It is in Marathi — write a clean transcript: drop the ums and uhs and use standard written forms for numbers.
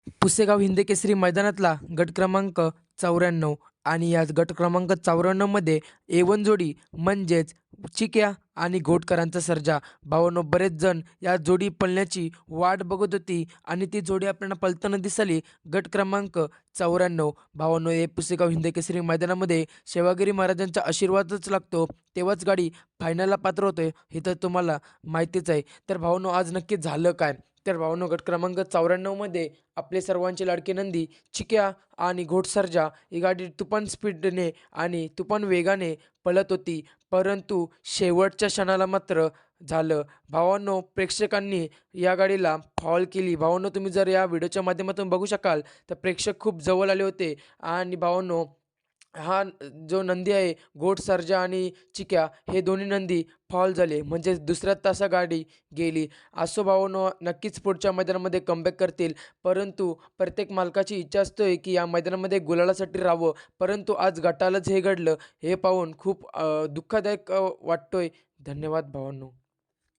पुसेगाव हिंदकेसरी मैदानातला गट क्रमांक 94 आणि या गट क्रमांक 94 मध्ये A1 जोडी म्हणजेच चिक्या आणि घोटकरांचा सर्जा. भावांनो, बरेच जण या जोडी पळण्याची वाट बघत होती आणि ती जोडी आपल्याला पळताना दिसली गट क्रमांक 94. भावांनो, हे पुसेगाव हिंदकेसरी मैदानामध्ये सेवागिरी महाराजांचा आशीर्वादच लागतो तेव्हाच गाडी फायनलला पात्र होते, हे तर तुम्हाला माहितीच आहे. तर भावांनो, आज नक्की झालं काय? तर भावांनो, गट क्रमांक 94 मध्ये आपले सर्वांचे लाडके नंदी चिक्या आणि घोडसर्जा ही गाडी तुफान स्पीडने आणि तुफान वेगाने पळत होती. परंतु शेवटच्या क्षणाला मात्र झालं. भावांनो, प्रेक्षकांनी या गाडीला फॉल केली. भावांनो, तुम्ही जर या व्हिडिओच्या माध्यमातून बघू शकाल तर प्रेक्षक खूप जवळ आले होते आणि भावांनो, हा जो नंदी आहे घोडसर्जा आणि चिक्या हे दोन्ही नंदी फॉल झाले. म्हणजे दुसऱ्या तासा गाडी गेली. असो भावांनो, नक्कीच पुढच्या मैदानामध्ये कमबॅक करतील. परंतु प्रत्येक मालकाची इच्छा असते की या मैदानामध्ये गुलालासाठी राहावं. परंतु आज गटालाच हे घडलं. हे पाहून खूप दुःखदायक वाटतोय. धन्यवाद भावांनो.